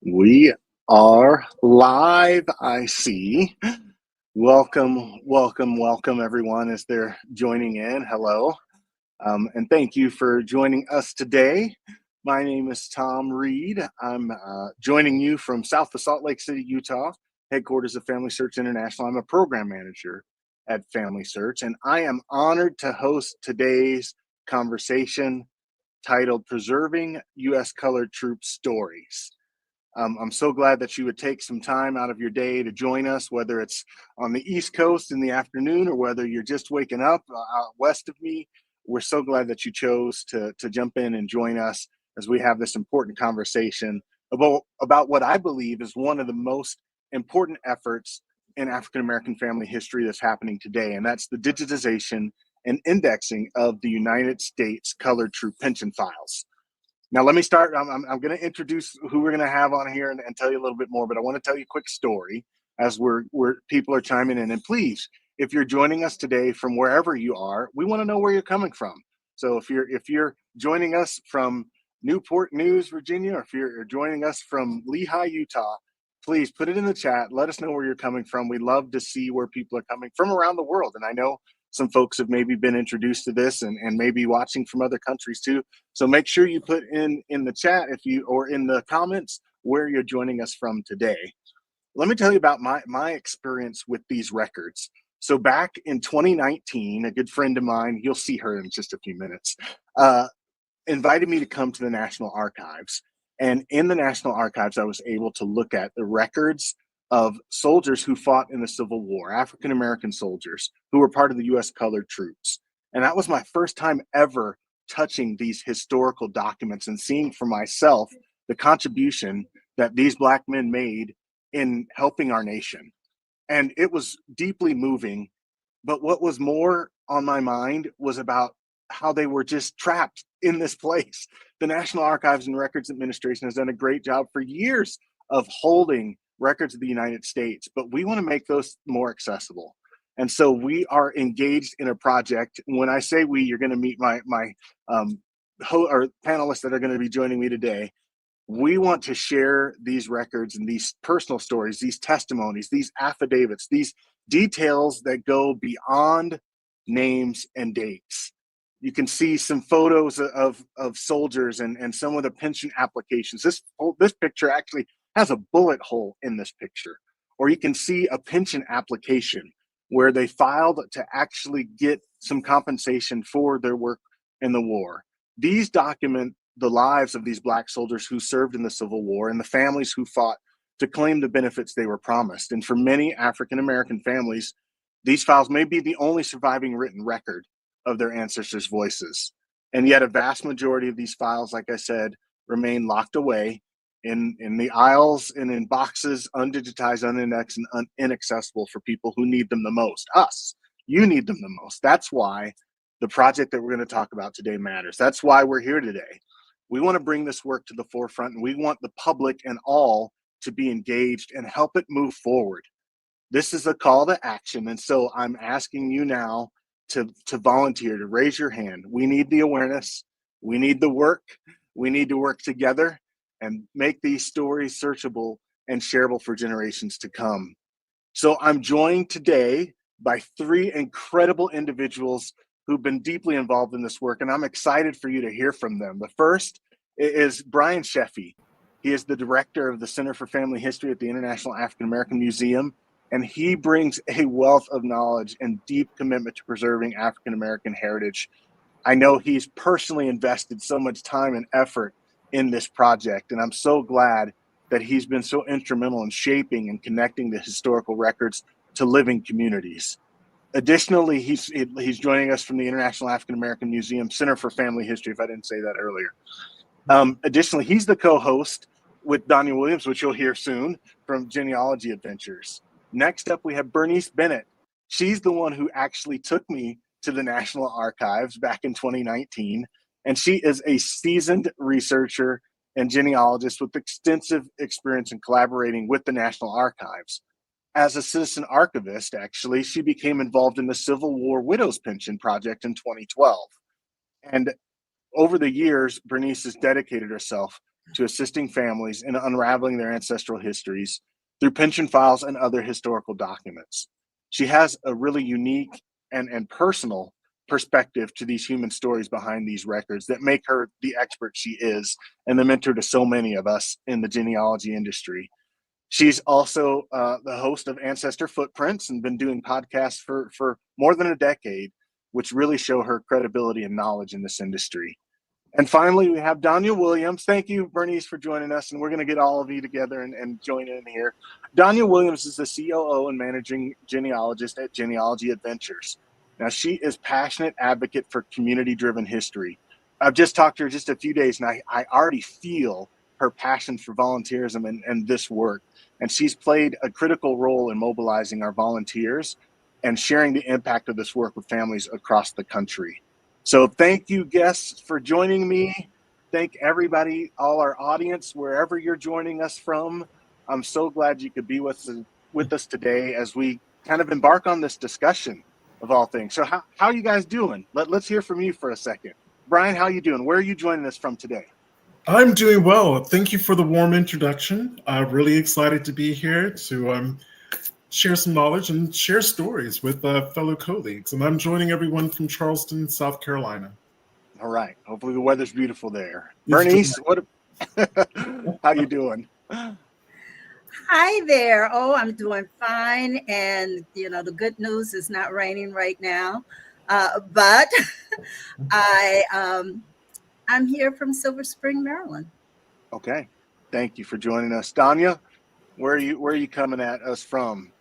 We are live, I see. Welcome, everyone, as they're joining in. Hello, and thank you for joining us today. My name is Tom Reed. I'm joining you from south of Salt Lake City, Utah, headquarters of Family Search International. I'm a program manager at Family Search, and I am honored to host today's conversation titled Preserving U.S. Colored Troops Stories. I'm so glad that you would take some time out of your day to join us, whether it's on the East Coast in the afternoon or whether you're just waking up out west of me. We're so glad that you chose to jump in and join us as we have this important conversation about what I believe is one of the most important efforts in African American family history that's happening today, and that's the digitization and indexing of the United States Colored Troop pension files. Now, let me start. I'm going to introduce who we're going to have on here and tell you a little bit more, but I want to tell you a quick story as people are chiming in. And please, if you're joining us today from wherever you are, we want to know where you're coming from. So if you're joining us from Newport News, Virginia, or if you're joining us from Lehi, Utah, please put it in the chat. Let us know where you're coming from. We love to see where people are coming from around the world. And I know some folks have maybe been introduced to this and maybe watching from other countries too. So make sure you put in the chat or in the comments where you're joining us from today. Let me tell you about my experience with these records. So back in 2019, a good friend of mine, you'll see her in just a few minutes, invited me to come to the National Archives. And in the National Archives, I was able to look at the records of soldiers who fought in the Civil War, African American soldiers who were part of the U.S. Colored Troops. And that was my first time ever touching these historical documents and seeing for myself the contribution that these Black men made in helping our nation. And it was deeply moving. But what was more on my mind was about how they were just trapped in this place. The National Archives and Records Administration has done a great job for years of holding records of the United States, but we want to make those more accessible. And so we are engaged in a project. When I say we, you're going to meet my or panelists that are going to be joining me today. We want to share these records and these personal stories, these testimonies, these affidavits, these details that go beyond names and dates. You can see some photos of soldiers and some of the pension applications. This picture actually has a bullet hole in this picture. Or you can see a pension application where they filed to actually get some compensation for their work in the war. These document the lives of these Black soldiers who served in the Civil War and the families who fought to claim the benefits they were promised. And for many African American families, these files may be the only surviving written record of their ancestors' voices. And yet a vast majority of these files, like I said, remain locked away in the aisles and in boxes, undigitized, unindexed, and inaccessible for people who need them the most. Us, you need them the most. That's why the project that we're going to talk about today matters. That's why we're here today. We want to bring this work to the forefront, and we want the public and all to be engaged and help it move forward. This is a call to action, and so I'm asking you now to volunteer, to raise your hand. We need the awareness. We need the work. We need to work together and make these stories searchable and shareable for generations to come. So I'm joined today by three incredible individuals who've been deeply involved in this work, and I'm excited for you to hear from them. The first is Brian Sheffy. He is the director of the Center for Family History at the International African American Museum, and he brings a wealth of knowledge and deep commitment to preserving African American heritage. I know he's personally invested so much time and effort in this project, and I'm so glad that he's been so instrumental in shaping and connecting the historical records to living communities. Additionally, he's joining us from the International African American Museum Center for Family History, if I didn't say that earlier. Additionally, he's the co-host with Danya Williams, which you'll hear soon, from Genealogy Adventures. Next up, we have Bernice Bennett. She's the one who actually took me to the National Archives back in 2019, and she is a seasoned researcher and genealogist with extensive experience in collaborating with the National Archives. As a citizen archivist, actually, she became involved in the Civil War Widows Pension Project in 2012. And over the years, Bernice has dedicated herself to assisting families in unraveling their ancestral histories through pension files and other historical documents. She has a really unique and personal perspective to these human stories behind these records that make her the expert she is and the mentor to so many of us in the genealogy industry. She's also the host of Ancestor Footprints and been doing podcasts for more than a decade, which really show her credibility and knowledge in this industry. And finally, we have Danya Williams. Thank you, Bernice, for joining us. And we're going to get all of you together and join in here. Danya Williams is the COO and managing genealogist at Genealogy Adventures. Now, she is passionate advocate for community-driven history. I've just talked to her just a few days, and I already feel her passion for volunteerism and this work. And she's played a critical role in mobilizing our volunteers and sharing the impact of this work with families across the country. So thank you, guests, for joining me. Thank everybody, all our audience, wherever you're joining us from. I'm so glad you could be with us today as we kind of embark on this discussion of all things. So how are you guys doing? Let's hear from you for a second. Brian, how are you doing? Where are you joining us from today? I'm doing well. Thank you for the warm introduction. I'm really excited to be here to share some knowledge and share stories with fellow colleagues. And I'm joining everyone from Charleston, South Carolina. All right. Hopefully the weather's beautiful there. Bernice, how you doing? Hi there. Oh, I'm doing fine. And, the good news is not raining right now. But I'm here from Silver Spring, Maryland. Okay. Thank you for joining us. Danya, where are you coming at us from?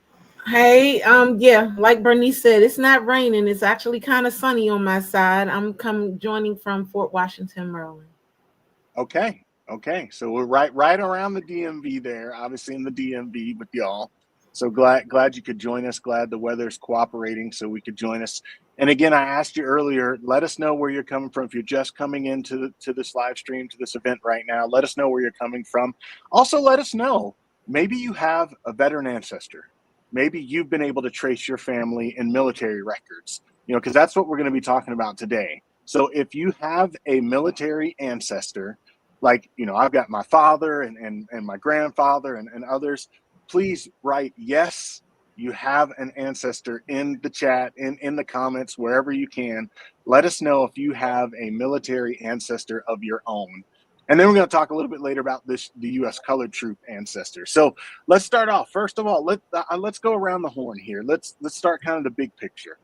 Hey, yeah, like Bernice said, it's not raining. It's actually kind of sunny on my side. I'm joining from Fort Washington, Maryland. Okay. So we're right around the DMV there, obviously in the DMV with y'all. So glad you could join us. Glad the weather's cooperating so we could join us. And again, I asked you earlier, let us know where you're coming from. If you're just coming into this live stream, to this event right now, let us know where you're coming from. Also, let us know, maybe you have a veteran ancestor. Maybe you've been able to trace your family in military records, because that's what we're going to be talking about today. So if you have a military ancestor, like, I've got my father and my grandfather and others, please write yes, you have an ancestor in the chat, in the comments, wherever you can. Let us know if you have a military ancestor of your own. And then we're going to talk a little bit later about the U.S. colored troop ancestor. So let's start off. First of all, let's go around the horn here. Let's start kind of the big picture.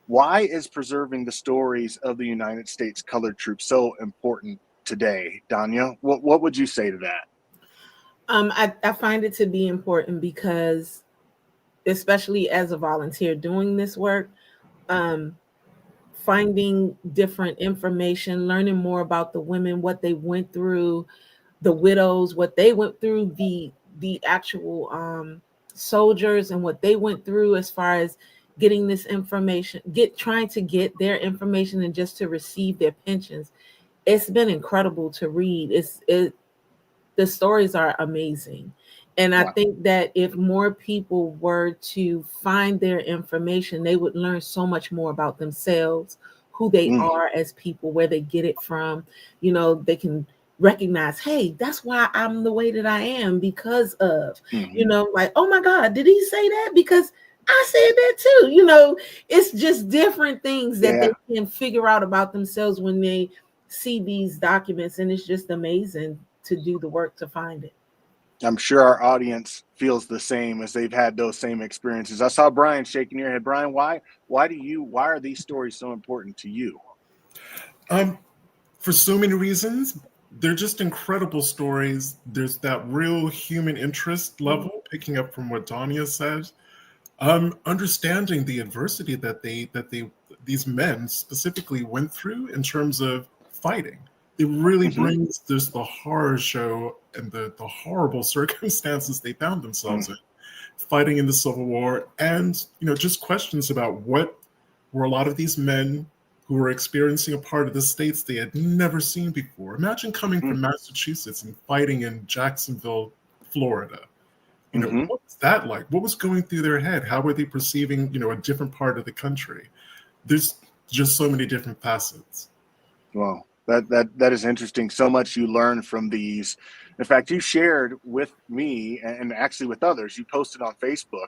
Why is preserving the stories of the United States colored troops so important today? Danya, what would you say to that? I find it to be important because, especially as a volunteer doing this work, finding different information, learning more about the women, what they went through, the widows, what they went through, the actual soldiers and what they went through as far as getting this information, trying to get their information and just to receive their pensions. It's been incredible to read. The stories are amazing. And I think that if more people were to find their information, they would learn so much more about themselves, who they are as people, where they get it from. They can recognize, hey, that's why I'm the way that I am because of, like, oh my God, did he say that? Because I said that too. It's just different things that they can figure out about themselves when they see these documents. And it's just amazing to do the work to find it. I'm sure our audience feels the same as they've had those same experiences. I saw Brian shaking your head. Brian, why are these stories so important to you? For so many reasons. They're just incredible stories. There's that real human interest level, picking up from what Danya said. Understanding the adversity that these men specifically went through in terms of fighting. It really brings this the horror show and the horrible circumstances they found themselves in, fighting in the Civil War, and just questions about what were a lot of these men who were experiencing a part of the states they had never seen before. Imagine coming from Massachusetts and fighting in Jacksonville, Florida. What was that like? What was going through their head? How were they perceiving, a different part of the country? There's just so many different facets. Wow. That is interesting. So much you learn from these. In fact, you shared with me and actually with others. You posted on Facebook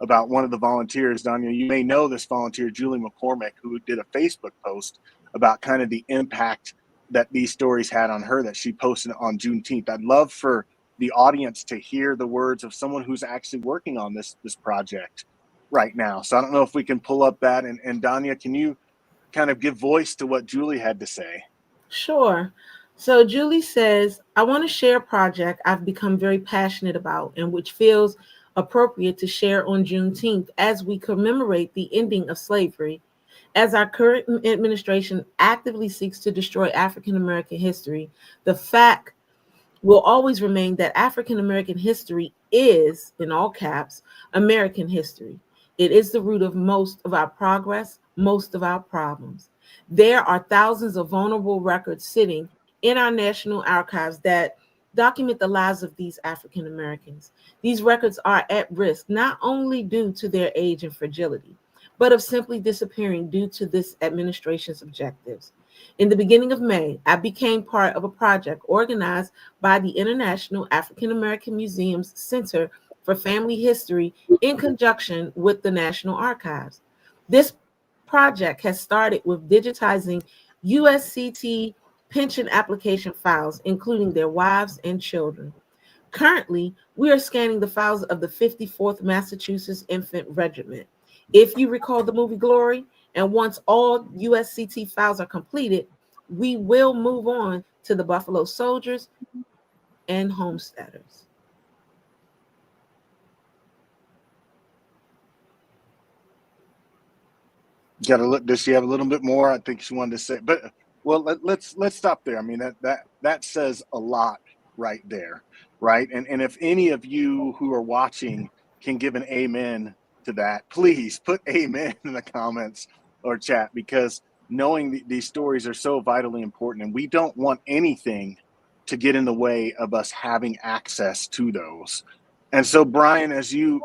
about one of the volunteers, Danya. You may know this volunteer, Julie McCormick, who did a Facebook post about kind of the impact that these stories had on her that she posted on Juneteenth. I'd love for the audience to hear the words of someone who's actually working on this project right now. So I don't know if we can pull up that. And Danya, can you kind of give voice to what Julie had to say? Sure. So Julie says, I want to share a project I've become very passionate about and which feels appropriate to share on Juneteenth as we commemorate the ending of slavery. As our current administration actively seeks to destroy African American history, the fact will always remain that African American history is, in all caps, American history. It is the root of most of our progress, most of our problems. There are thousands of vulnerable records sitting in our national archives that document the lives of these African Americans. These records are at risk not only due to their age and fragility, but of simply disappearing due to this administration's objectives. In the beginning of May, I became part of a project organized by the International African American Museum's Center for Family History in conjunction with the National Archives. This project has started with digitizing USCT pension application files, including their wives and children. Currently, we are scanning the files of the 54th Massachusetts Infant Regiment. If you recall the movie Glory, and once all USCT files are completed, we will move on to the Buffalo Soldiers and Homesteaders. Got to look. Does she have a little bit more? I think she wanted to say, but well, let's stop there. I mean, that says a lot right there, right? And if any of you who are watching can give an amen to that, please put amen in the comments or chat, because knowing these stories are so vitally important, and we don't want anything to get in the way of us having access to those. And so, Brian, as you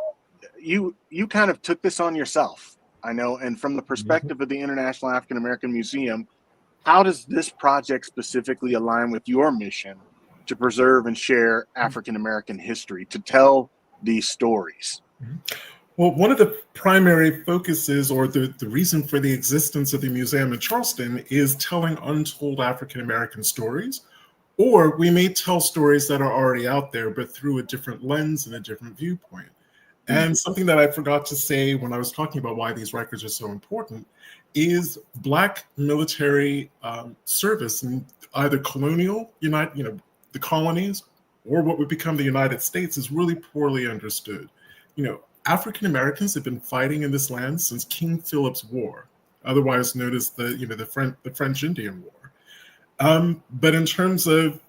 kind of took this on yourself, I know, and from the perspective of the International African American Museum, how does this project specifically align with your mission to preserve and share African American history, to tell these stories? Well, one of the primary focuses, or the reason for the existence of the museum in Charleston, is telling untold African American stories. Or we may tell stories that are already out there, but through a different lens and a different viewpoint. And something that I forgot to say when I was talking about why these records are so important is Black military service in either colonial, the colonies, or what would become the United States is really poorly understood. African Americans have been fighting in this land since King Philip's War, otherwise known as the French Indian War. But in terms of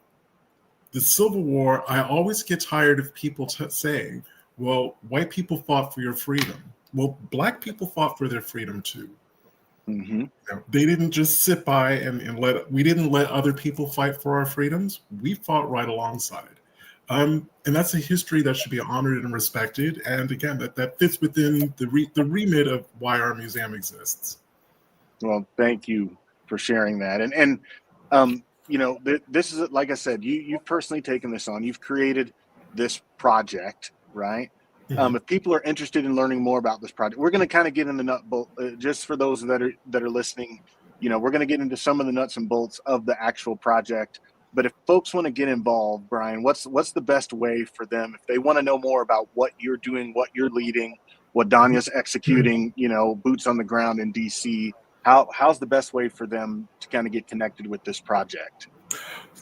the Civil War, I always get tired of people saying, well, white people fought for your freedom. Well, Black people fought for their freedom too. Mm-hmm. They didn't just sit by and we didn't let other people fight for our freedoms. We fought right alongside. And that's a history that should be honored and respected. And again, that fits within the remit of why our museum exists. Well, thank you for sharing that. And this is, like I said, you've personally taken this on. You've created this project, right? Mm-hmm. If people are interested in learning more about this project, we're going to kind of get into nut bolt. Just for those that are listening, we're going to get into some of the nuts and bolts of the actual project. But if folks want to get involved, Brian, what's the best way for them if they want to know more about what you're doing, what you're leading, what Danya's executing, boots on the ground in DC? How's the best way for them to kind of get connected with this project?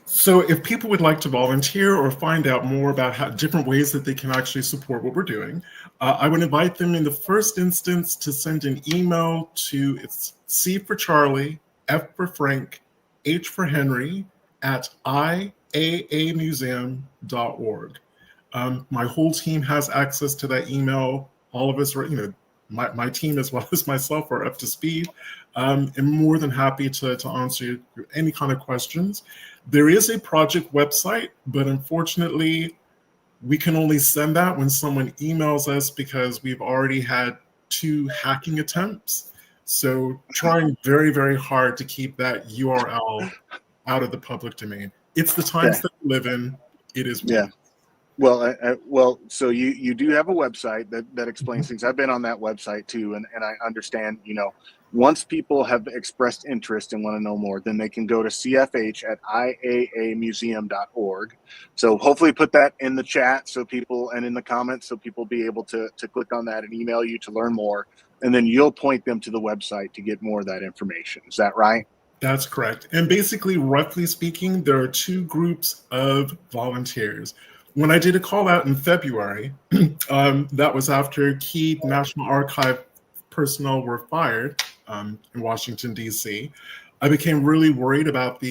So if people would like to volunteer or find out more about different ways that they can actually support what we're doing, I would invite them in the first instance to send an email to it's C for Charlie, F for Frank, H for Henry, at iaamuseum.org. My whole team has access to that email. All of us are, my team as well as myself are up to speed. I'm more than happy to answer any kind of questions. There is a project website, but unfortunately, we can only send that when someone emails us because we've already had 2 hacking attempts. So trying very, very hard to keep that URL out of the public domain. It's the times Yeah. that we live in. It is. Yeah. Well, so you do have a website that explains things. I've been on that website too, and I understand, once people have expressed interest and want to know more, then they can go to CFH at iaamuseum.org. So hopefully put that in the chat so people, and in the comments, so people be able to click on that and email you to learn more. And then you'll point them to the website to get more of that information. Is that right? That's correct. And basically, roughly speaking, there are two groups of volunteers. When I did a call out in February, that was after key National Archive personnel were fired in Washington, D.C. I became really worried about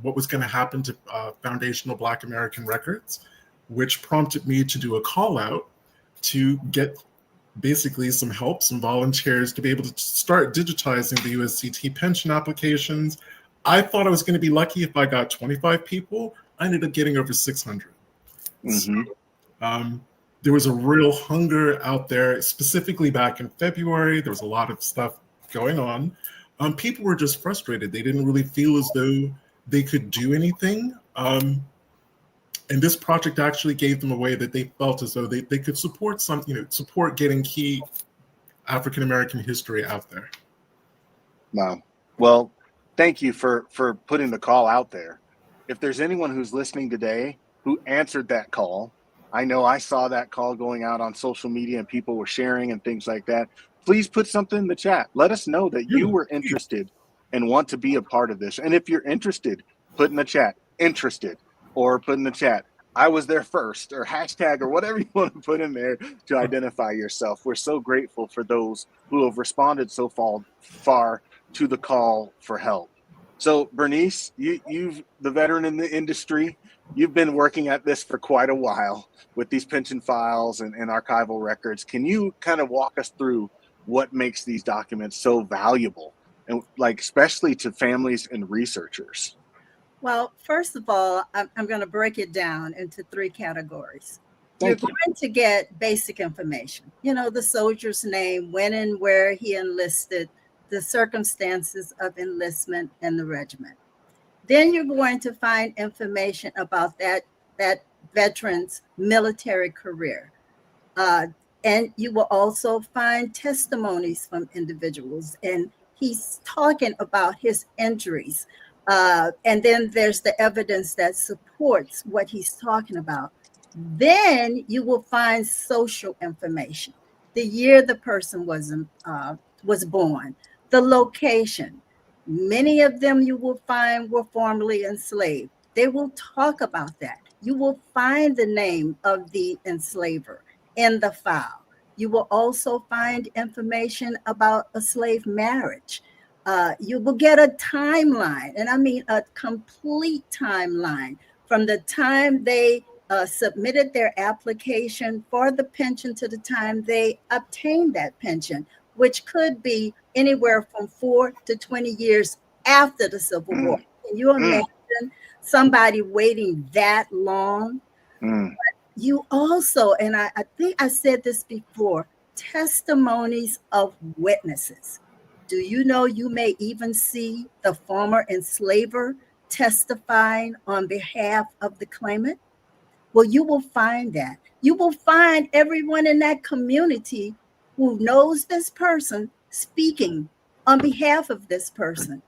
what was going to happen to foundational Black American records, which prompted me to do a call out to get basically some help, some volunteers to be able to start digitizing the USCT pension applications. I thought I was going to be lucky if I got 25 people. I ended up getting over 600. Mm-hmm. So, there was a real hunger out there, specifically back in February. There was a lot of stuff going on. People were just frustrated. They didn't really feel as though they could do anything. And this project actually gave them a way that they felt as though they could support support getting key African-American history out there. Wow. Well, thank you for putting the call out there. If there's anyone who's listening today who answered that call, I know I saw that call going out on social media and people were sharing and things like that. Please put something in the chat. Let us know that you were interested and want to be a part of this. And if you're interested, put in the chat, interested, or put in the chat, I was there first, or hashtag, or whatever you want to put in there to identify yourself. We're so grateful for those who have responded so far to the call for help. So Bernice, you've the veteran in the industry, you've been working at this for quite a while with these pension files and archival records. Can you kind of walk us through what makes these documents so valuable, and especially to families and researchers? Well, first of all, I'm going to break it down into three categories. Thank you. You're going to get basic information, the soldier's name, when and where he enlisted, the circumstances of enlistment and the regiment. Then you're going to find information about that veteran's military career. And you will also find testimonies from individuals. And he's talking about his injuries. And then there's the evidence that supports what he's talking about. Then you will find social information, the year the person was born, the location. Many of them you will find were formerly enslaved. They will talk about that. You will find the name of the enslaver in the file. You will also find information about a slave marriage. You will get a timeline, and I mean a complete timeline from the time they submitted their application for the pension to the time they obtained that pension, which could be anywhere from 4 to 20 years after the Civil War. Can you imagine somebody waiting that long? But you also, and I think I said this before, testimonies of witnesses. Do you know you may even see the former enslaver testifying on behalf of the claimant? Well, you will find that. You will find everyone in that community who knows this person speaking on behalf of this person.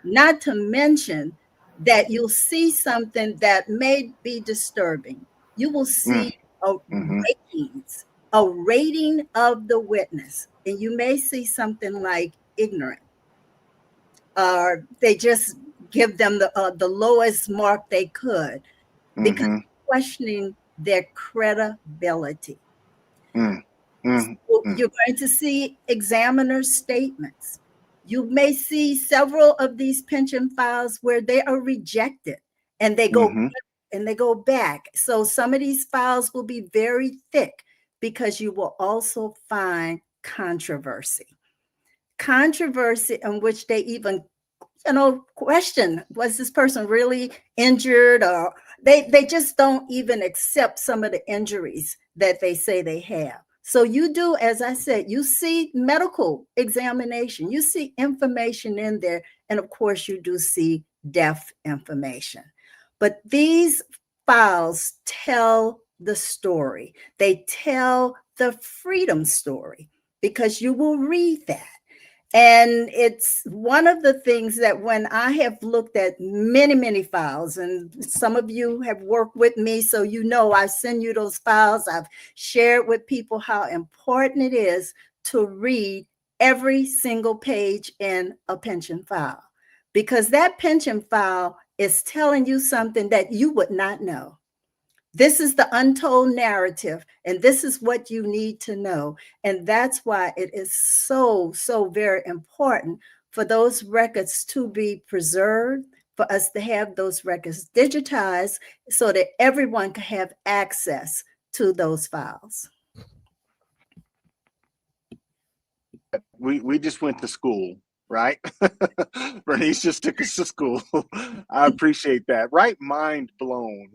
Not to mention that you'll see something that may be disturbing. You will see a rating of the witness, and you may see something like ignorant. They just give them the lowest mark they could because questioning their credibility. So you're going to see examiner's statements. You may see several of these pension files where they are rejected and they go back. So some of these files will be very thick because you will also find controversy in which they even question, was this person really injured, or they just don't even accept some of the injuries that they say they have. So you do, as I said, you see medical examination, you see information in there, and of course you do see death information. But these files tell the story. They tell the freedom story because you will read that. And it's one of the things that when I have looked at many, many files, and some of you have worked with me, so you know I send you those files. I've shared with people how important it is to read every single page in a pension file, because that pension file is telling you something that you would not know. This is the untold narrative, and this is what you need to know. And that's why it is so, so very important for those records to be preserved, for us to have those records digitized so that everyone can have access to those files. We just went to school, right? Bernice just took us to school. I appreciate that. Right, mind blown.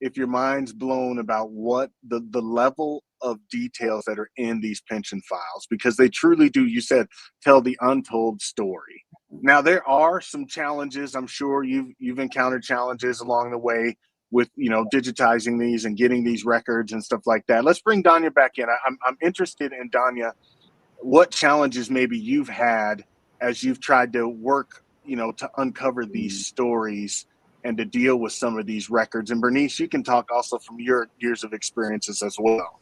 If your mind's blown about what the level of details that are in these pension files, because they truly do, you said, tell the untold story. Now there are some challenges. I'm sure you've encountered challenges along the way with, you know, digitizing these and getting these records and stuff like that. Let's bring Danya back in. I'm interested in, Danya, what challenges maybe you've had as you've tried to work, you know, to uncover these stories and to deal with some of these records. And Bernice, you can talk also from your years of experiences as well.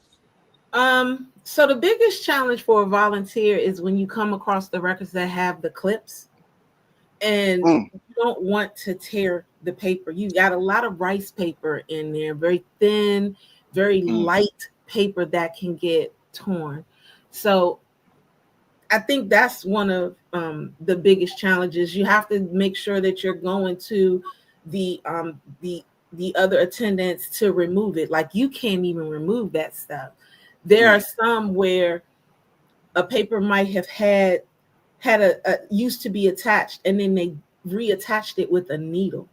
So the biggest challenge for a volunteer is when you come across the records that have the clips and you don't want to tear the paper. You got a lot of rice paper in there, very thin, very light paper that can get torn. So I think that's one of the biggest challenges. You have to make sure that you're going to the other attendants to remove it. Like, you can't even remove that stuff. There are some where a paper might have had a used to be attached, and then they reattached it with a needle.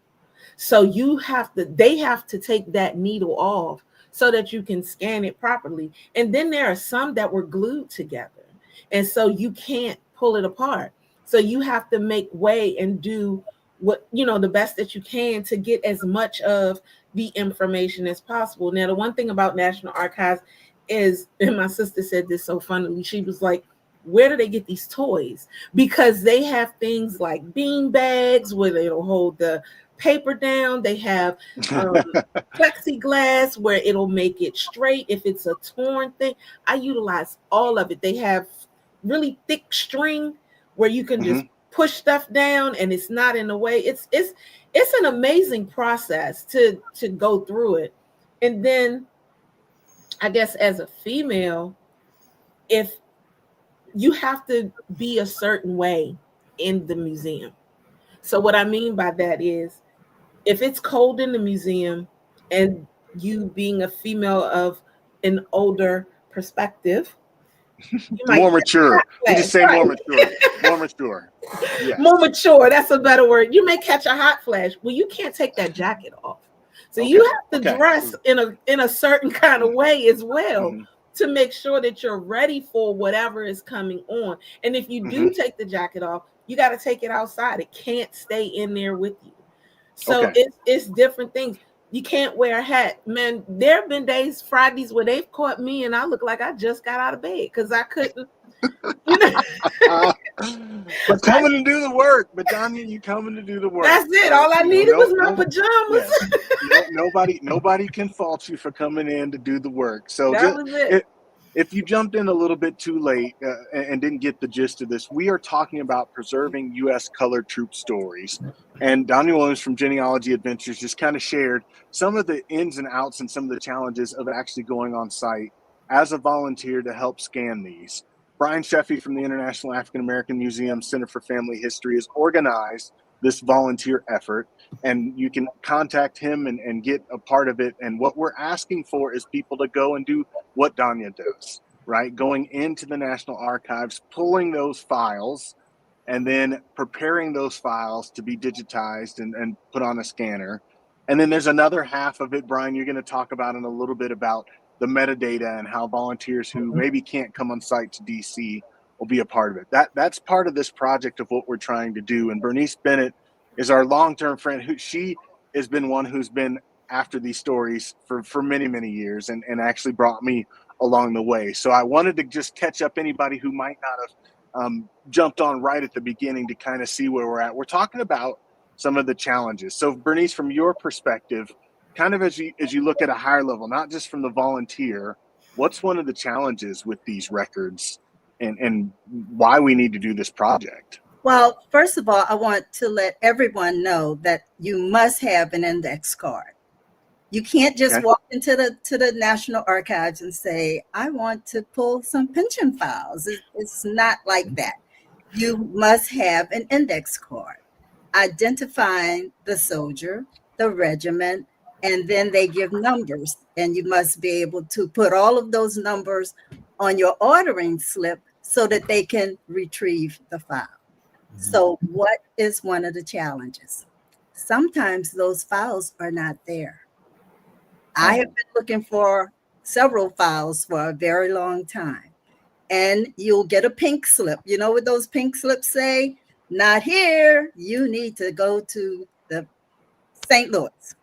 So they have to take that needle off so that you can scan it properly. And then there are some that were glued together, and so you can't pull it apart. So you have to make way and do what, you know, the best that you can to get as much of the information as possible. Now, the one thing about National Archives is, and my sister said this so funnily, she was like, where do they get these toys? Because they have things like bean bags where it'll hold the paper down. They have plexiglass where it'll make it straight if it's a torn thing. I utilize all of it. They have really thick string where you can just push stuff down and it's not in the way. It's an amazing process to go through it. And then I guess as a female, if you have to be a certain way in the museum. So what I mean by that is, if it's cold in the museum and you being a female of an older perspective, more mature. You just say more mature. More mature. Yes. More mature. That's a better word. You may catch a hot flash. Well, you can't take that jacket off. So you have to dress in a certain kind of way as well to make sure that you're ready for whatever is coming on. And if you do take the jacket off, you got to take it outside. It can't stay in there with you. So it's different things. You can't wear a hat. Man, there have been days, Fridays, where they've caught me and I look like I just got out of bed because I couldn't. You know? But coming to do the work. But Danya, you coming to do the work. That's it. All I needed was my pajamas. Nobody can fault you for coming in to do the work. So that was it. If you jumped in a little bit too late and didn't get the gist of this, we are talking about preserving U.S. colored troop stories. And Danya Williams from Genealogy Adventures just kind of shared some of the ins and outs and some of the challenges of actually going on site as a volunteer to help scan these. Brian Sheffy from the International African American Museum Center for Family History has organized this volunteer effort, and you can contact him and get a part of it. And what we're asking for is people to go and do what Danya does, right? Going into the National Archives, pulling those files, and then preparing those files to be digitized and put on a scanner. And then there's another half of it, Brian, you're going to talk about in a little bit about the metadata and how volunteers who maybe can't come on site to DC will be a part of it. That's part of this project of what we're trying to do. And Bernice Bennett is our long-term friend, who she has been one who's been after these stories for many, many years, and actually brought me along the way. So I wanted to just catch up anybody who might not have jumped on right at the beginning to kind of see where we're at. We're talking about some of the challenges. So Bernice, from your perspective, kind of as you look at a higher level, not just from the volunteer, what's one of the challenges with these records, and why we need to do this project? Well, first of all, I want to let everyone know that you must have an index card. You can't just Okay. walk into the National Archives and say, I want to pull some pension files. It's not like that. You must have an index card identifying the soldier, the regiment, and then they give numbers. And you must be able to put all of those numbers on your ordering slip so that they can retrieve the file. So what is one of the challenges? Sometimes those files are not there. I have been looking for several files for a very long time. And you'll get a pink slip. You know what those pink slips say? Not here. You need to go to the St. Louis.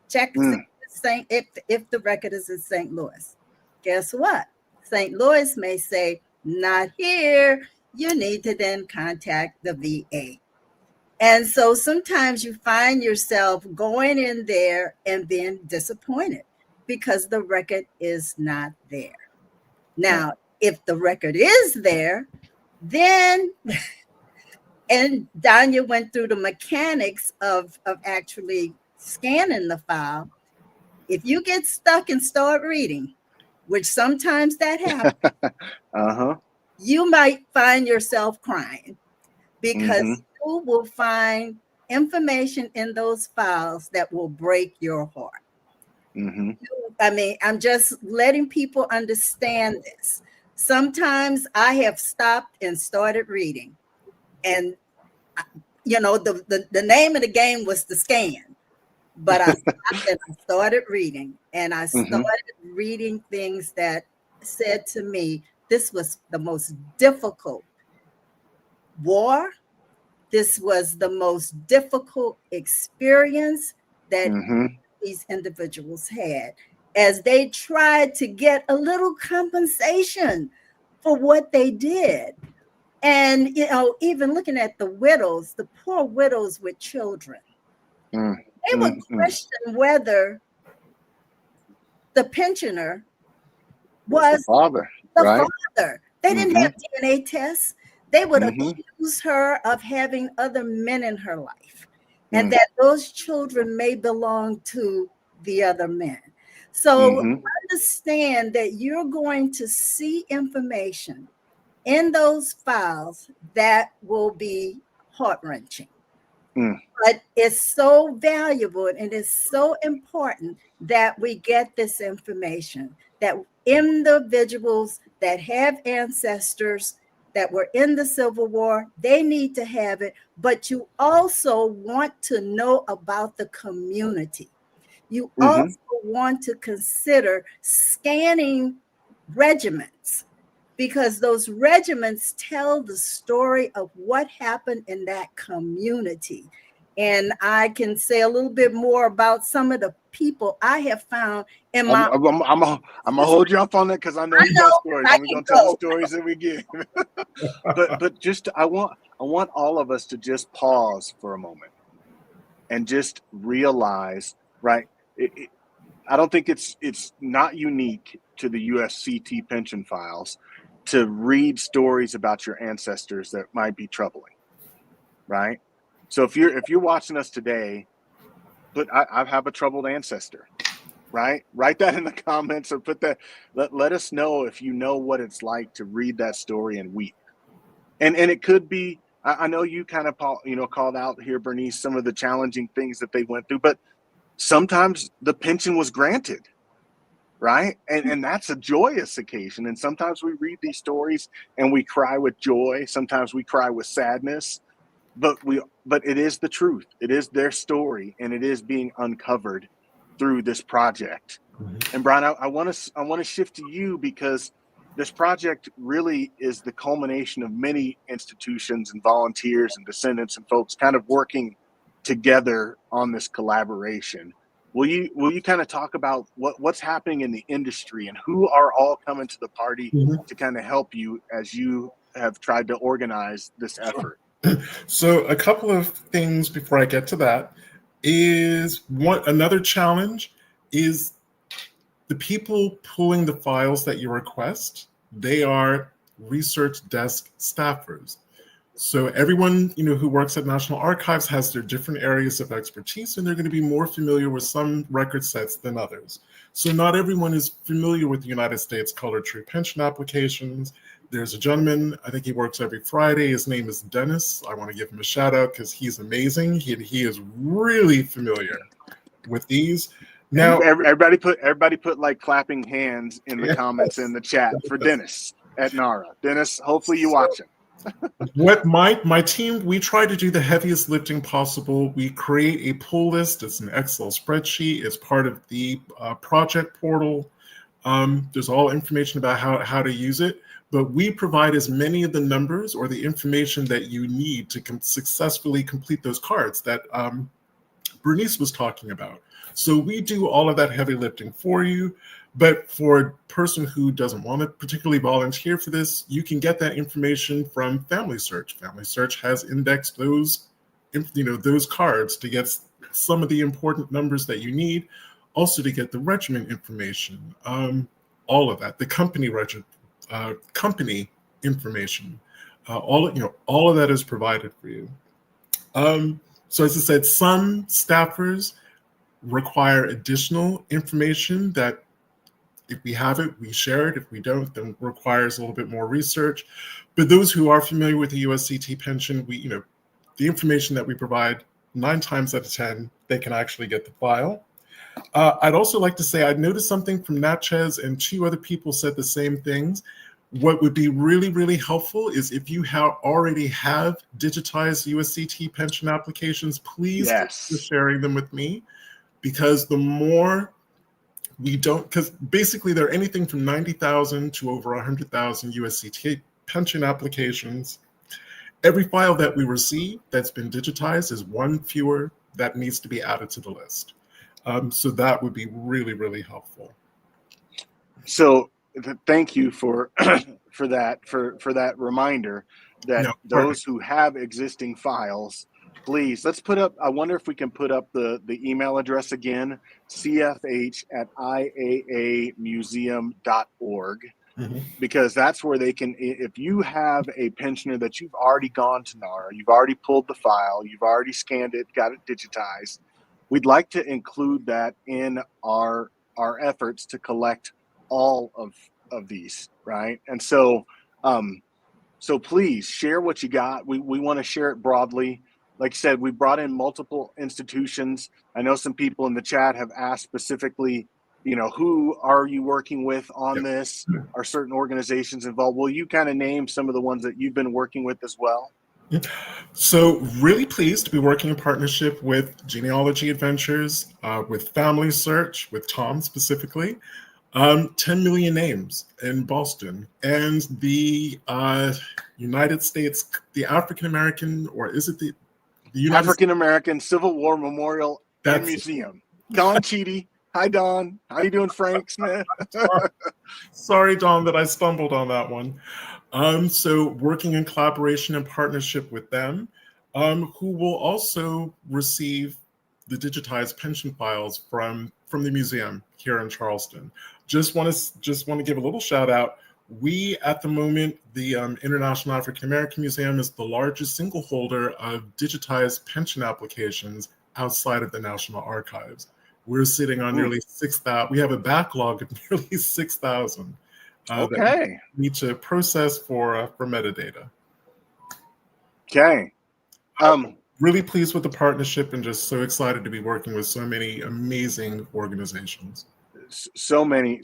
Check if the record is in St. Louis. Guess what? St. Louis may say, not here. You need to then contact the VA. And so sometimes you find yourself going in there and being disappointed because the record is not there. Now, if the record is there, then, and Danya went through the mechanics of actually scanning the file. If you get stuck and start reading, which sometimes that happens, you might find yourself crying because you will find information in those files that will break your heart. I mean, I'm just letting people understand this. Sometimes I have stopped and started reading, and you know, the name of the game was the scan, but I stopped and I started reading, and I started reading things that said to me, this was the most difficult war. This was the most difficult experience that these individuals had as they tried to get a little compensation for what they did. And, you know, even looking at the widows, the poor widows with children, they would question whether the pensioner was the father. They didn't have DNA tests. They would accuse her of having other men in her life, and that those children may belong to the other men. So understand that you're going to see information in those files that will be heart-wrenching. But it's so valuable and it's so important that we get this information, that individuals that have ancestors that were in the Civil War, they need to have it, but you also want to know about the community. You also want to consider scanning regiments, because those regiments tell the story of what happened in that community. And I can say a little bit more about some of the people I have found in my. I'm gonna hold you up on that because I know you got stories. And we're gonna tell the stories that we get. but just I want all of us to just pause for a moment and just realize, right? I don't think it's not unique to the USCT pension files to read stories about your ancestors that might be troubling, right? So if you're watching us today, but I have a troubled ancestor, right? Write that in the comments or put that. Let us know if you know what it's like to read that story and weep. And it could be. I know you kind of called out here, Bernice, some of the challenging things that they went through, but sometimes the pension was granted, right? And that's a joyous occasion. And sometimes we read these stories and we cry with joy. Sometimes we cry with sadness. But it is the truth. It is their story, and it is being uncovered through this project. And Brian, I want to shift to you, because this project really is the culmination of many institutions and volunteers and descendants and folks kind of working together on this collaboration. Will you kind of talk about what's happening in the industry and who are all coming to the party to kind of help you as you have tried to organize this effort? So a couple of things before I get to that is another challenge is the people pulling the files that you request. They are research desk staffers. So everyone, who works at National Archives has their different areas of expertise, and they're going to be more familiar with some record sets than others. So not everyone is familiar with the United States Colored Tree pension applications. There's a gentleman, I think he works every Friday. His name is Dennis. I want to give him a shout out because he's amazing. He is really familiar with these. Now, everybody put like clapping hands in the comments in the chat for Dennis at NARA. Dennis, hopefully you watch him. What my team, we try to do the heaviest lifting possible. We create a pull list. It's an Excel spreadsheet. It's part of the project portal. There's all information about how to use it, but we provide as many of the numbers or the information that you need to successfully complete those cards that Bernice was talking about. So we do all of that heavy lifting for you. But for a person who doesn't want to particularly volunteer for this, you can get that information from Family Search. Family Search has indexed those cards to get some of the important numbers that you need, also to get the regiment information, all of that, the company company information, all of that is provided for you. So as I said, some staffers require additional information that if we have it, we share it. If we don't, then it requires a little bit more research. But those who are familiar with the USCT pension, the information that we provide, 9 times out of 10, they can actually get the file. I'd also like to say I noticed something from Natchez, and 2 other people said the same things. What would be really, really helpful is if you already have digitized USCT pension applications, please consider sharing them with me, because the more because basically they're anything from 90,000 to over 100,000 USCT pension applications. Every file that we receive that's been digitized is one fewer that needs to be added to the list. So that would be really, really helpful. So thank you for that reminder that those who have existing files, please, let's put up, I wonder if we can put up the email address again, cfh@iaamuseum.org, because that's where they can, if you have a pensioner that you've already gone to NARA, you've already pulled the file, you've already scanned it, got it digitized, we'd like to include that in our efforts to collect all of these, right? And so, so please share what you got. We want to share it broadly. Like I said, we brought in multiple institutions. I know some people in the chat have asked specifically, who are you working with on this? Are certain organizations involved? Will you kind of name some of the ones that you've been working with as well? So really pleased to be working in partnership with Genealogy Adventures, with Family Search, with Tom specifically, 10 Million Names in Boston, and the United States, the African American, or is it the African American Civil War Memorial and Museum. Don Cheedy. Hi, Don. How you doing, Frank Smith? Sorry, Don, that I stumbled on that one. So working in collaboration and partnership with them, who will also receive the digitized pension files from the museum here in Charleston. Just want to give a little shout out. We, at the moment, the International African American Museum is the largest single holder of digitized pension applications outside of the National Archives. We're sitting on nearly 6,000. We have a backlog of nearly 6,000 that we need to process for metadata. Okay. Really pleased with the partnership and just so excited to be working with so many amazing organizations. So many,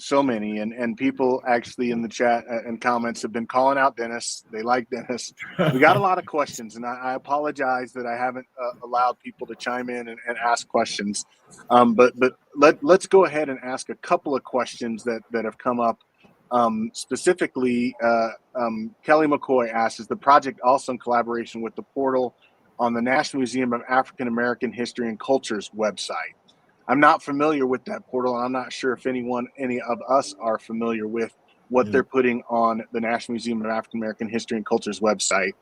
and people actually in the chat and comments have been calling out Dennis. They like Dennis. We got a lot of questions, and I apologize that I haven't allowed people to chime in and ask questions. But let's go ahead and ask a couple of questions that have come up. Specifically, Kelly McCoy asks, is the project also in collaboration with the portal on the National Museum of African American History and Culture's website. I'm not familiar with that portal. I'm not sure if any of us are familiar with what they're putting on the National Museum of African American History and Culture's website.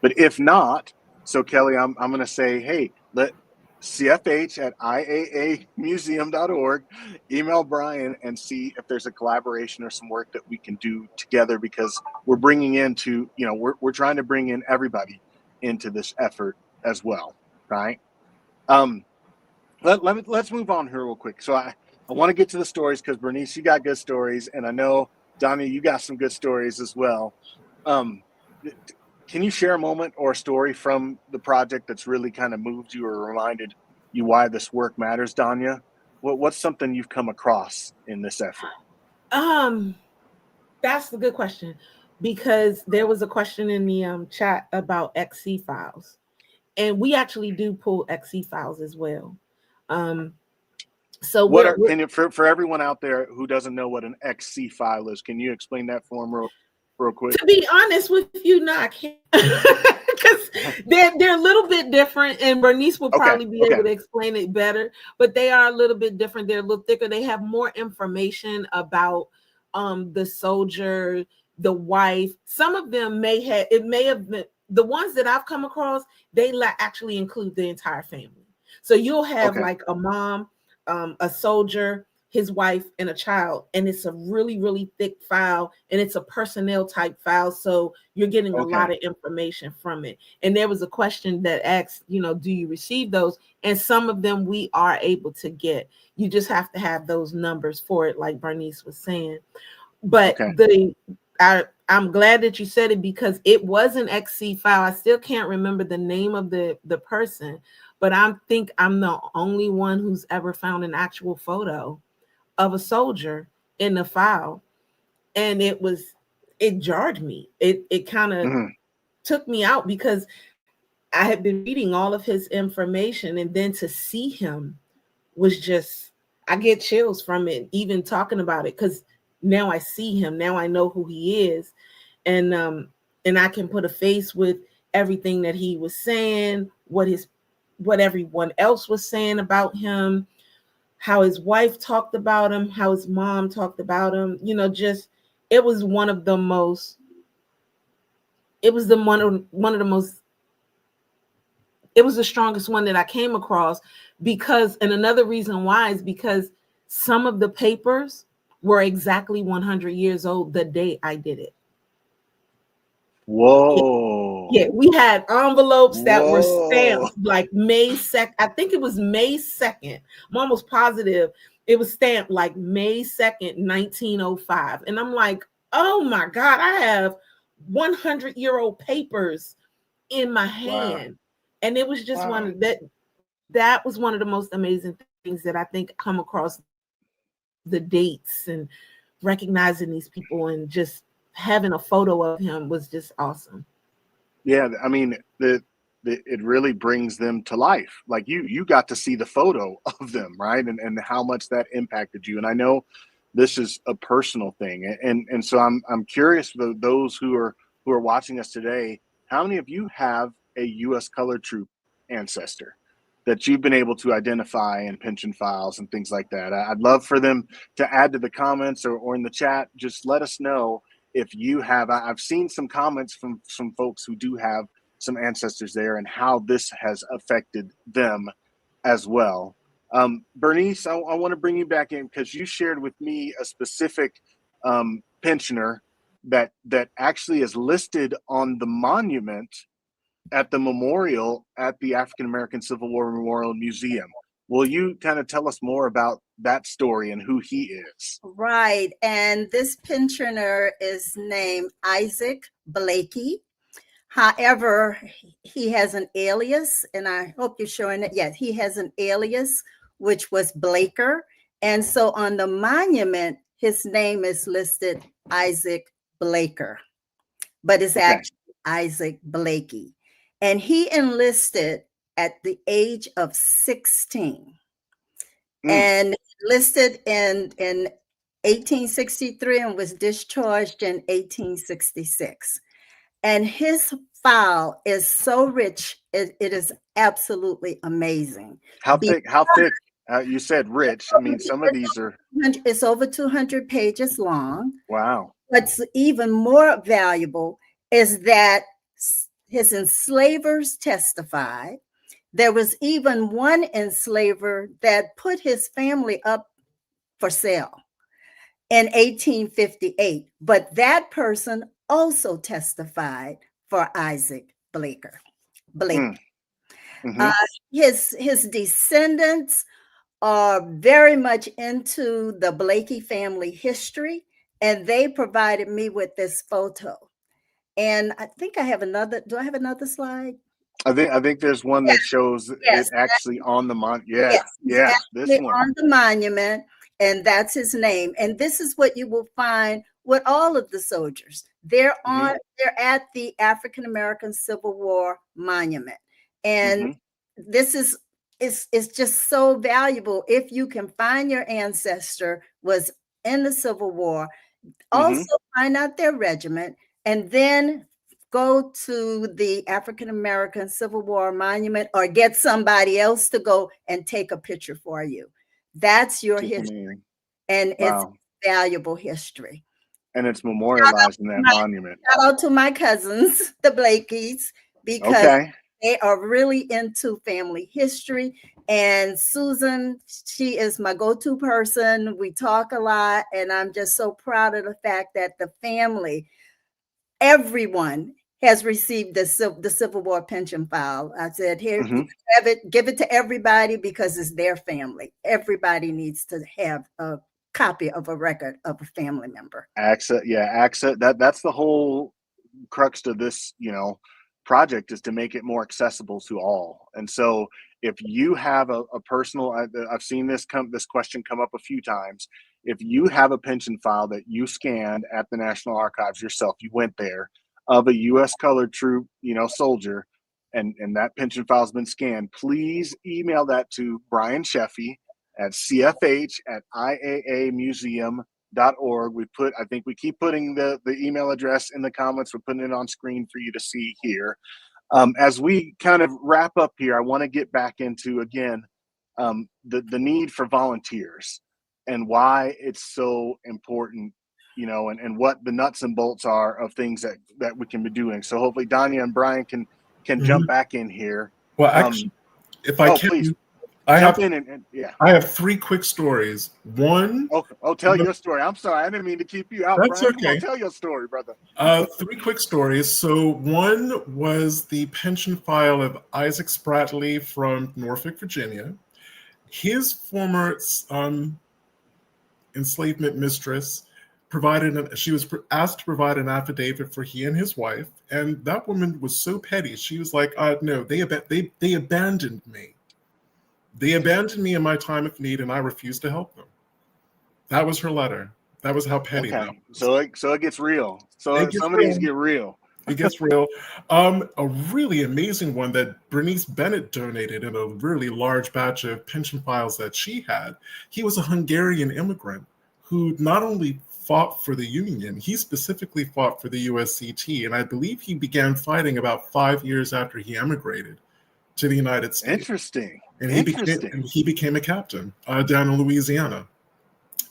But if not, so Kelly, I'm going to say, hey, let cfh@iaamuseum.org, email Brian and see if there's a collaboration or some work that we can do together, because we're bringing into, we're trying to bring in everybody into this effort as well, right? Let's move on here real quick. So I want to get to the stories because Bernice, you got good stories, and I know Danya, you got some good stories as well. Can you share a moment or a story from the project that's really kind of moved you or reminded you why this work matters, Danya? What's something you've come across in this effort? That's a good question, because there was a question in the chat about XC files, and we actually do pull XC files as well. So for everyone out there who doesn't know what an XC file is, can you explain that for them real quick? To be honest with you, no, I can't, because they're a little bit different, and Bernice will probably be able to explain it better. But they are a little bit different. They're a little thicker. They have more information about the soldier, the wife. Some of them may have been the ones that I've come across. They actually include the entire family. So you'll have like a mom, a soldier, his wife, and a child, and it's a really, really thick file, and it's a personnel type file, so you're getting a lot of information from it. And there was a question that asked, do you receive those? And some of them we are able to get. You just have to have those numbers for it, like Bernice was saying. But I'm glad that you said it, because it was an XC file. I still can't remember the name of the person, but I think I'm the only one who's ever found an actual photo of a soldier in the file. And it jarred me. It kind of took me out, because I had been reading all of his information, and then to see him was just, I get chills from it, even talking about it, because now I see him, now I know who he is, and I can put a face with everything that he was saying, what everyone else was saying about him, how his wife talked about him, how his mom talked about him. It was one of the most, it was the strongest one that I came across, because, and another reason why is because some of the papers were exactly 100 years old the day I did it. Whoa. Yeah, we had envelopes that were stamped like May 2nd. I think it was May 2nd. I'm almost positive it was stamped like May 2nd, 1905. And I'm like, oh my God, I have 100-year-old papers in my hand. Wow. And it was just that was one of the most amazing things that I think come across, the dates and recognizing these people, and just having a photo of him was just awesome. Yeah, I mean, it really brings them to life. Like you got to see the photo of them, right? And how much that impacted you. And I know this is a personal thing, and so I'm curious for those who are watching us today, how many of you have a U.S. colored troop ancestor that you've been able to identify in pension files and things like that? I'd love for them to add to the comments or in the chat. Just let us know if you have. I've seen some comments from some folks who do have some ancestors there, and how this has affected them as well. Bernice, I want to bring you back in, because you shared with me a specific pensioner that actually is listed on the monument at the memorial at the African American Civil War Memorial Museum. Will you kind of tell us more about that story and who he is? Right. And this pensioner is named Isaac Blakey. However, he has an alias, and I hope you're showing it. Yes, he has an alias, which was Blaker. And so on the monument, his name is listed Isaac Blaker, but it's actually Isaac Blakey. And he enlisted at the age of 16 and enlisted in 1863 and was discharged in 1866. And his file is so rich, it is absolutely amazing. How Be- thick? How thick? You said rich. I mean, some of these are It's over 200 pages long. wow. What's even more valuable is that his enslavers testified. There was even one enslaver that put his family up for sale in 1858, but that person also testified for Isaac Blake. Mm-hmm. His descendants are very much into the Blakey family history, and they provided me with this photo. And I think I have another. Do I have another slide? I think there's one that shows Yes, it actually on the Yeah, yes, he's yeah. This actually one. on the monument, and that's his name. And this is what you will find with all of the soldiers. They're Mhm. they're at the African American Civil War monument, and this is it's just so valuable if you can find your ancestor was in the Civil War. Also find out their regiment, and then go to the African American Civil War monument or get somebody else to go and take a picture for you. That's your history, and it's Wow. valuable history. And it's memorialized in that monument. Shout out to my cousins, the Blakeys, because they are really into family history. And Susan, she is my go-to person. We talk a lot, and I'm just so proud of the fact that the family, everyone has received the Civil War pension file. I said, here, give it to everybody because it's their family. Everybody needs to have a copy of a record of a family member. AXA. That's the whole crux of this, project, is to make it more accessible to all. And so if you have a personal, I've seen this question come up a few times. If you have a pension file that you scanned at the National Archives yourself, you went there, of a U.S. colored troop, soldier, and that pension file has been scanned, please email that to Brian Sheffy at cfh@iaamuseum.org. I think we keep putting the email address in the comments. We're putting it on screen for you to see here. As we kind of wrap up here, I want to get back into, again, the need for volunteers and why it's so important, and what the nuts and bolts are of things that we can be doing. So hopefully Danya and Brian can jump back in here. Well, actually, if I can, please. I have 3 quick stories. One. Tell your story. I'm sorry, I didn't mean to keep you out. That's Brian. okay. Come on, tell your story, brother. 3 quick stories. So one was the pension file of Isaac Spratley from Norfolk, Virginia. His former enslavement mistress she was asked to provide an affidavit for he and his wife, and that woman was so petty. She was like, "No, they abandoned me. They abandoned me in my time of need, and I refused to help them." That was her letter. That was how petty that was. So it gets real. Some of these get real. It gets real. A really amazing one that Bernice Bennett donated in a really large batch of pension files that she had. He was a Hungarian immigrant who not only fought for the Union, he specifically fought for the USCT, and I believe he began fighting about 5 years after he emigrated to the United States. Interesting. And he became a captain down in Louisiana.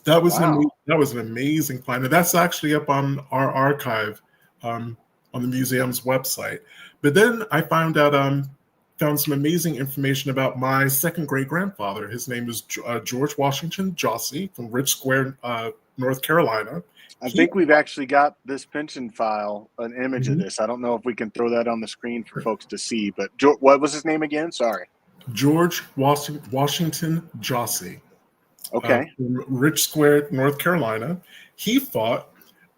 That was an amazing find, and that's actually up on our archive on the museum's website. But then I found some amazing information about my second great grandfather. His name is George Washington Jossi from Rich Square, North Carolina. I think we've actually got this pension file, an image of this. I don't know if we can throw that on the screen for folks to see, but what was his name again? Sorry. George Washington Jossi. Okay. From Rich Square, North Carolina. He fought,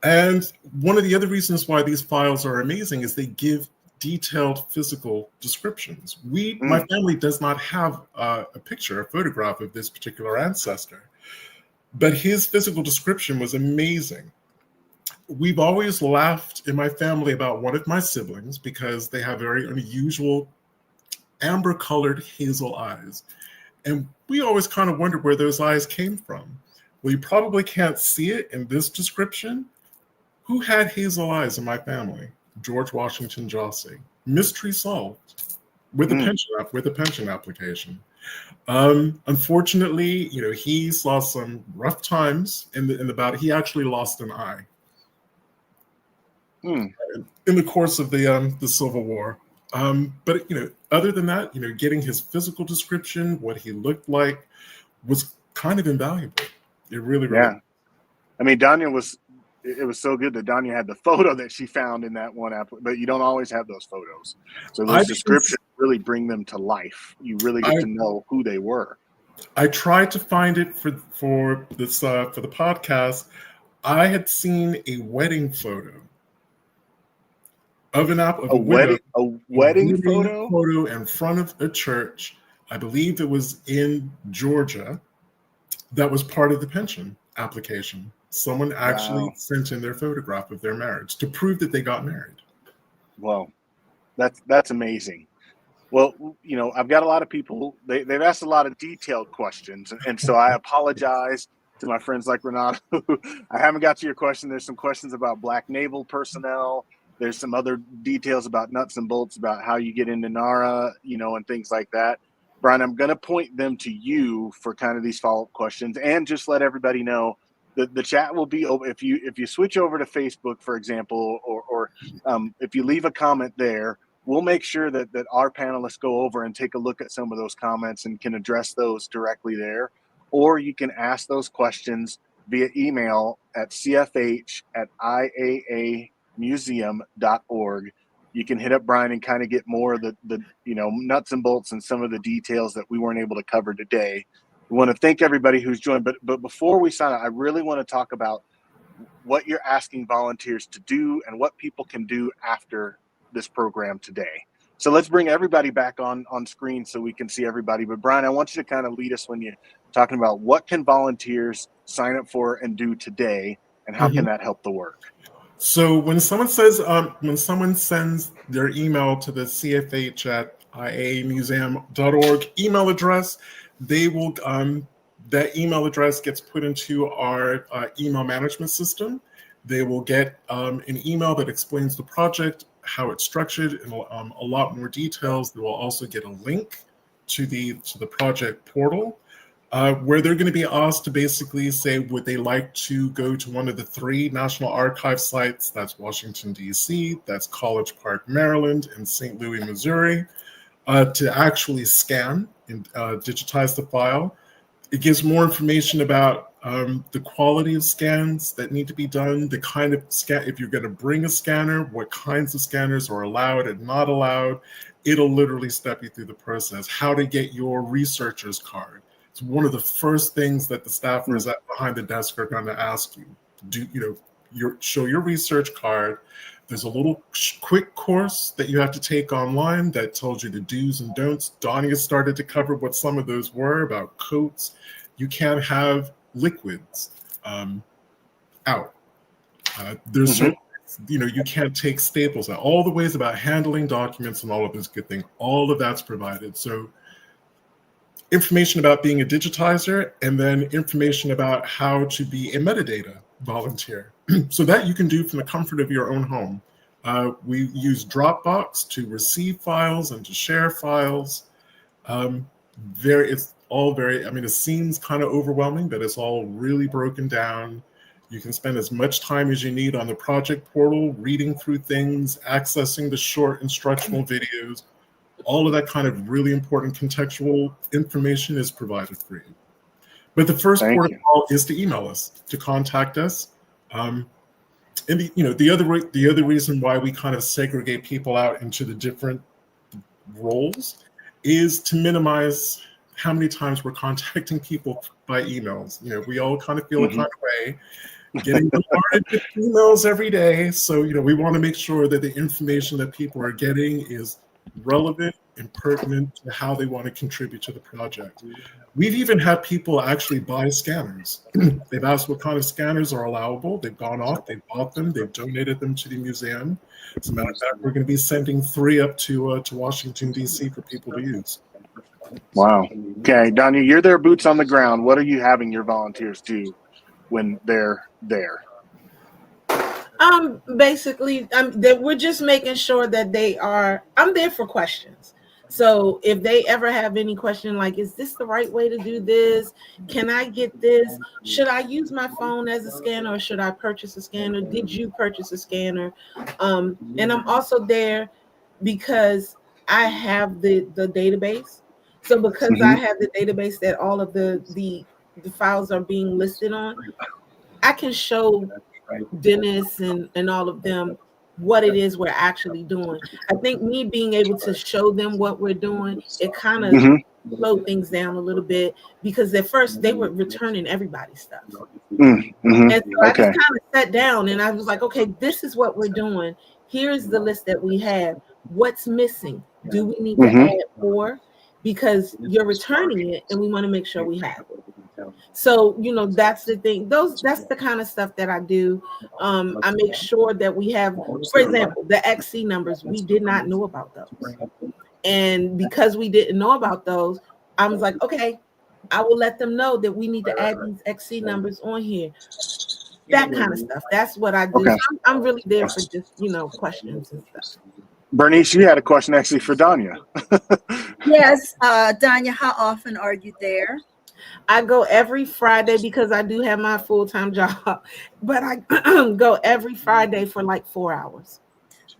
and one of the other reasons why these files are amazing is they give detailed physical descriptions. My family does not have a photograph of this particular ancestor, but his physical description was amazing. We've always laughed in my family about one of my siblings because they have very unusual amber-colored hazel eyes. And we always kind of wondered where those eyes came from. Well, you probably can't see it in this description. Who had hazel eyes in my family? George Washington Jossi. Mystery solved with a pension application. Unfortunately, he saw some rough times in the battle. He actually lost an eye in the course of the Civil War. But other than that, getting his physical description, what he looked like, was kind of invaluable. It really. I mean, it was so good that Danya had the photo that she found in that one app, but you don't always have those photos. So those descriptions really bring them to life. You really get to know who they were. I tried to find it for this for the podcast. I had seen a wedding photo of a wedding photo in front of a church. I believe it was in Georgia. That was part of the pension application. Someone actually sent in their photograph of their marriage to prove that they got married. Well, that's amazing. Well, I've got a lot of people, they've asked a lot of detailed questions. And so I apologize to my friends like Renato. I haven't got to your question. There's some questions about Black naval personnel. There's some other details about nuts and bolts about how you get into NARA, and things like that. Brian, I'm going to point them to you for kind of these follow-up questions, and just let everybody know that the chat will be open. If you switch over to Facebook, for example, or if you leave a comment there, we'll make sure that our panelists go over and take a look at some of those comments and can address those directly there. Or you can ask those questions via email at cfh@iaamuseum.org. You can hit up Brian and kind of get more of the nuts and bolts and some of the details that we weren't able to cover today. We want to thank everybody who's joined, but before we sign out, I really want to talk about what you're asking volunteers to do and what people can do after this program today. So let's bring everybody back on screen so we can see everybody. But Brian, I want you to kind of lead us when you're talking about what can volunteers sign up for and do today, and how can that help the work? So when someone sends their email to the cfh@iaamuseum.org email address, they will that email address gets put into our email management system. They will get an email that explains the project, how it's structured, and a lot more details. They will also get a link to the project portal, where they're going to be asked to basically say, would they like to go to one of the 3 National Archive sites? That's Washington, D.C., that's College Park, Maryland, and St. Louis, Missouri, to actually scan and digitize the file. It gives more information about the quality of scans that need to be done, the kind of scan, if you're going to bring a scanner, what kinds of scanners are allowed and not allowed. It'll literally step you through the process, how to get your researcher's card. It's one of the first things that the staffers behind the desk are going to ask you. Show your research card. There's a little quick course that you have to take online that tells you the do's and don'ts. Donnie has started to cover what some of those were about coats. You can't have liquids out. There's certain, you can't take staples out. All the ways about handling documents and all of this good thing. All of that's provided. So information about being a digitizer, and then information about how to be a metadata volunteer. So that you can do from the comfort of your own home. We use Dropbox to receive files and to share files. It seems kind of overwhelming, but it's all really broken down. You can spend as much time as you need on the project portal, reading through things, accessing the short instructional videos. All of that kind of really important contextual information is provided for you. But the first port of call is to email us, to contact us. And the other reason why we kind of segregate people out into the different roles is to minimize how many times we're contacting people by emails. We all kind of feel a kind of way, getting bombarded with emails every day. So, we want to make sure that the information that people are getting is relevant and pertinent to how they want to contribute to the project. We've even had people actually buy scanners. They've asked what kind of scanners are allowable. They've gone off, they've bought them, they've donated them to the museum. As a matter of fact, we're going to be sending 3 up to Washington, D.C. for people to use. Wow. Okay, Danya, you're there, boots on the ground. What are you having your volunteers do when they're there? Basically, that we're just making sure that I'm there for questions. So if they ever have any question like, is this the right way to do this? Can I get this? Should I use my phone as a scanner or should I purchase a scanner? Did you purchase a scanner? And I'm also there because I have the database. So because I Mhm. have the database that all of the files are being listed on, I can show Dennis and all of them what it is we're actually doing. I think me being able to show them what we're doing, it kind of Mhm. slowed things down a little bit because at first they were returning everybody's stuff. Mhm. And so I just Okay. kind of sat down and I was like, okay, this is what we're doing. Here's the list that we have. What's missing? Do we need to Mhm. add more? Because you're returning it and we want to make sure we have it. So, that's the thing. That's the kind of stuff that I do. I make sure that we have, for example, the XC numbers. We did not know about those. And because we didn't know about those, I was like, okay, I will let them know that we need to add these XC numbers on here. That kind of stuff. That's what I do. Okay. So I'm really there for just, questions and stuff. Bernice, you had a question actually for Danya. Yes, Danya, how often are you there? I go every Friday because I do have my full-time job, but I go every Friday for like 4 hours.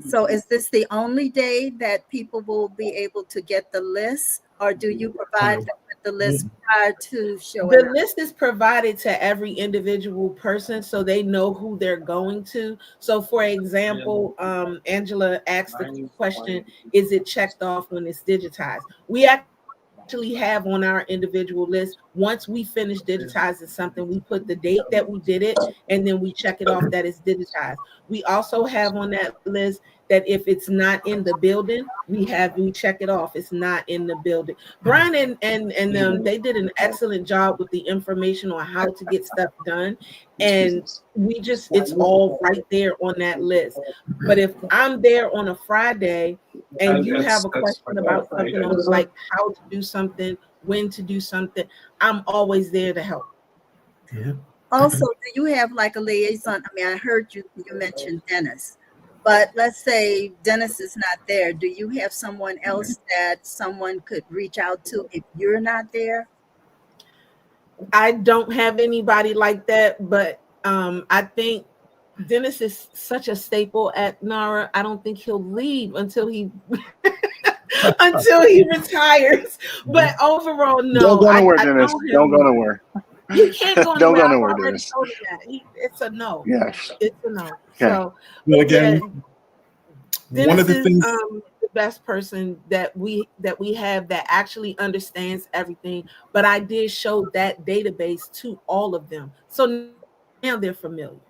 So is this the only day that people will be able to get the list, or do you provide them with the list prior to showing The up? list is provided to every individual person so they know who they're going to. So for example, Angela asked the question, is it checked off when it's digitized? We actually have on our individual list, once we finish digitizing something, we put the date that we did it and then we check it off that it's digitized. We also have on that list that if it's not in the building, we check it off. It's not in the building. Brian and them, they did an excellent job with the information on how to get stuff done. And it's all right there on that list. But if I'm there on a Friday and you have a question about something on like how to do something, when to do something, I'm always there to help. Also, do you have like a liaison? I mean, I heard you mentioned Dennis, but let's say Dennis is not there. Do you have someone else that someone could reach out to if you're not there? I don't have anybody like that, but I think Dennis is such a staple at NARA. I don't think he'll leave until he until he retires. But overall, Don't no, go nowhere, I Dennis. know Don't go him. nowhere. He can't go Don't nowhere. go I've nowhere, already Dennis. told him that. It's a no. Yes. It's a no. Okay. So, Well, yeah, again, one Dennis of the is things. the best person that we have that actually understands everything. But I did show that database to all of them, so now they're familiar.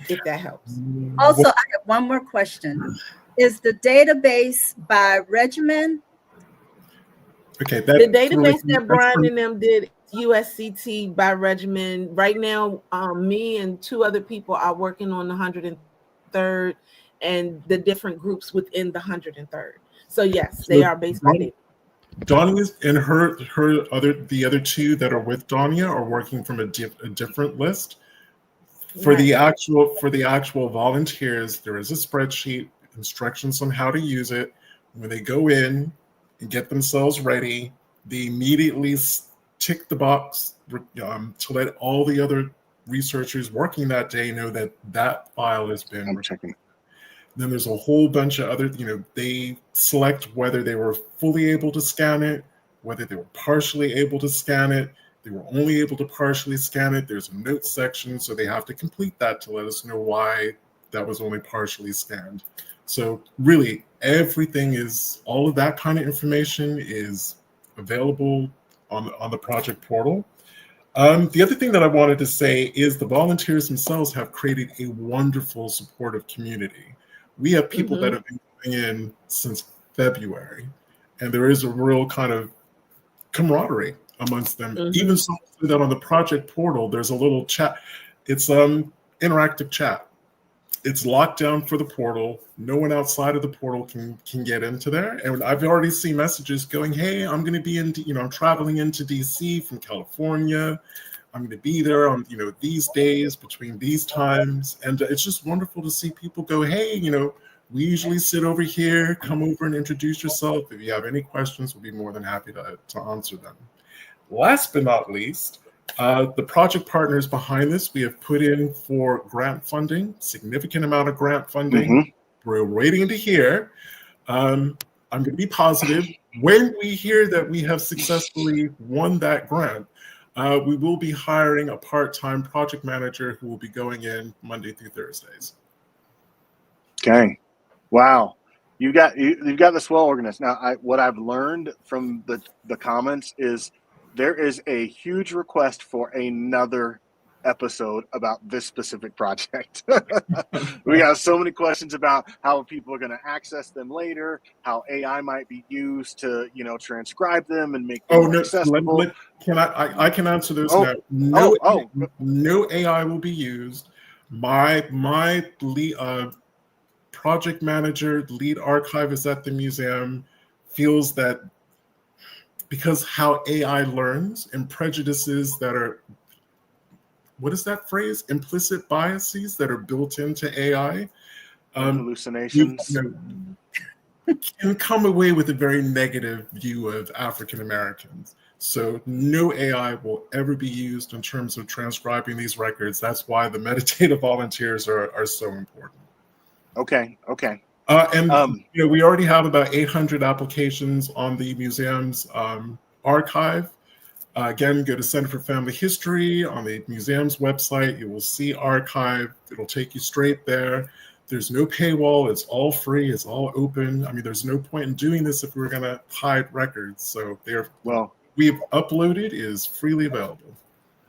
If that helps. Also, I have one more question. Is the database by regimen? Okay, The database that Brian and them did USCT by regimen. Right now, me and two other people are working on the 103rd and the different groups within the 103rd. So yes, they are based by date. Danya and the other two that are with Danya are working from a different list. For the actual volunteers, there is a spreadsheet, instructions on how to use it. When they go in and get themselves ready, they immediately tick the box to let all the other researchers working that day know that that file has been. I'm checking. Then there's a whole bunch of other, they select whether they were fully able to scan it, whether they were partially able to scan it. They were only able to partially scan it. There's a notes section, so they have to complete that to let us know why that was only partially scanned. So really, all of that kind of information is available on the project portal. The other thing that I wanted to say is the volunteers themselves have created a wonderful supportive community. We have people that have been coming in since February, and there is a real kind of camaraderie amongst them. Even so that on the project portal, there's a little chat. It's interactive chat. It's locked down for the portal. No one outside of the portal can get into there. And I've already seen messages going, "Hey, I'm going to be I'm traveling into DC from California. I'm going to be there on, these days between these times. And it's just wonderful to see people go, hey, we usually sit over here, come over and introduce yourself. If you have any questions, we'll be more than happy to answer them. Last but not least, the project partners behind this, we have put in for grant funding, significant amount of grant funding. Mhm. We're waiting to hear. I'm going to be positive. When we hear that we have successfully won that grant, we will be hiring a part-time project manager who will be going in Monday through Thursdays. Okay. Wow. You've got this well organized. Now, what I've learned from the comments is there is a huge request for another episode about this specific project. We got so many questions about how people are going to access them later, how AI might be used to, transcribe them and make them more accessible. I can answer those Oh, now. oh. No AI will be used. My lead, project manager, lead archivist at the museum, feels that because how AI learns and prejudices that are, what is that phrase? Implicit biases that are built into AI. Hallucinations. Can come away with a very negative view of African Americans. So no AI will ever be used in terms of transcribing these records. That's why the metadata volunteers are so important. Okay. We already have about 800 applications on the museum's archive. Again, go to Center for Family History on the museum's website. You will see archive. It'll take you straight there. There's no paywall. It's all free. It's all open. I mean, there's no point in doing this if we were going to hide records. So we've uploaded is freely available.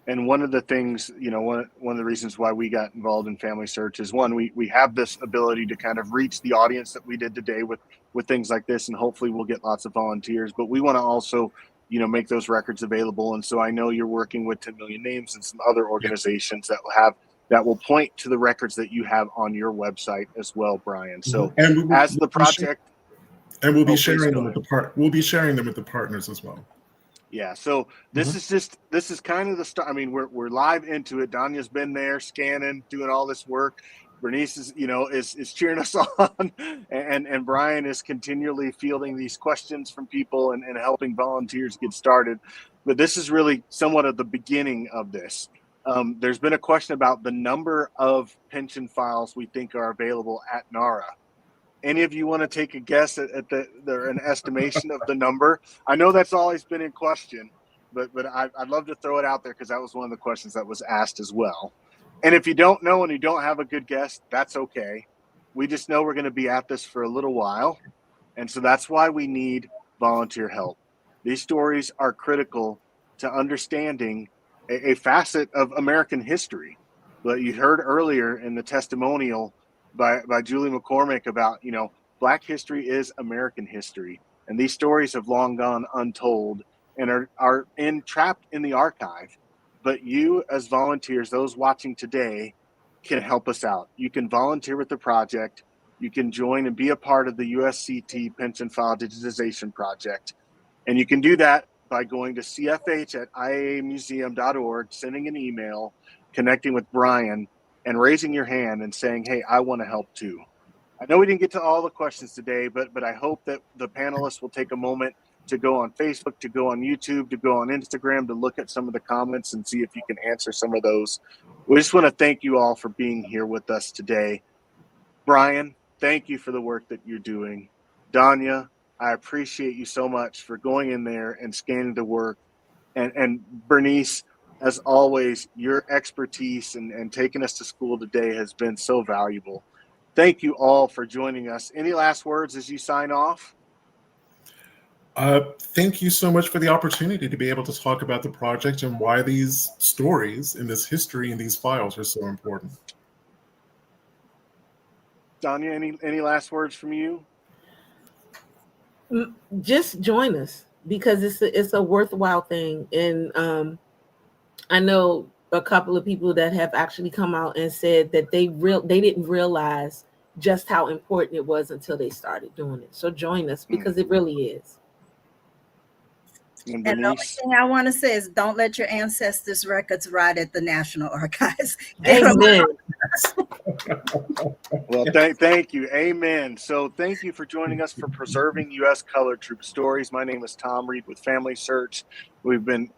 And one of the things, one of the reasons why we got involved in Family Search is one, we have this ability to kind of reach the audience that we did today with things like this, and hopefully we'll get lots of volunteers. But we want to also, make those records available. And so I know you're working with 10 Million Names and some other organizations that will point to the records that you have on your website as well, Brian. So as the project, and we'll be sharing them with the partners as well. Yeah, so this is kind of the start. I mean, we're live into it. Danya's been there scanning, doing all this work. Bernice is cheering us on, and Brian is continually fielding these questions from people and helping volunteers get started. But this is really somewhat of the beginning of this. There's been a question about the number of pension files we think are available at NARA. Any of you want to take a guess at an estimation of the number? I know that's always been in question, but I'd love to throw it out there because that was one of the questions that was asked as well. And if you don't know and you don't have a good guess, that's okay. We just know we're going to be at this for a little while. And so that's why we need volunteer help. These stories are critical to understanding a facet of American history. But you heard earlier in the testimonial by Julie McCormick about, Black history is American history. And these stories have long gone untold and are trapped in the archive. But you as volunteers, those watching today, can help us out. You can volunteer with the project. You can join and be a part of the USCT Pension File Digitization Project. And you can do that by going to cfh@iaamuseum.org, sending an email, connecting with Brian, and raising your hand and saying, hey, I want to help too. I know we didn't get to all the questions today, but I hope that the panelists will take a moment to go on Facebook, to go on YouTube, to go on Instagram, to look at some of the comments and see if you can answer some of those. We just want to thank you all for being here with us today. Brian, thank you for the work that you're doing. Danya, I appreciate you so much for going in there and scanning the work. And Bernice, as always, your expertise and taking us to school today has been so valuable. Thank you all for joining us. Any last words as you sign off? Thank you so much for the opportunity to be able to talk about the project and why these stories and this history and these files are so important. Danya, any last words from you? Just join us because it's a worthwhile thing. And I know a couple of people that have actually come out and said that they didn't realize just how important it was until they started doing it. So join us because it really is. And And the only Bernice. thing I want to say is don't let your ancestors' records rot at the National Archives. Get 'em Amen. Well, thank you. Amen. So thank you for joining us for Preserving U.S. Colored Troop Stories. My name is Tom Reed with Family Search. We've been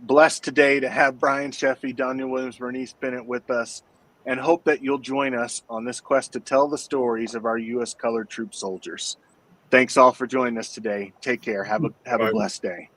blessed today to have Brian Sheffy, Daniel Williams, Bernice Bennett with us, and hope that you'll join us on this quest to tell the stories of our U.S. Colored Troop soldiers. Thanks all for joining us today. Take care. Have a Bye. blessed day.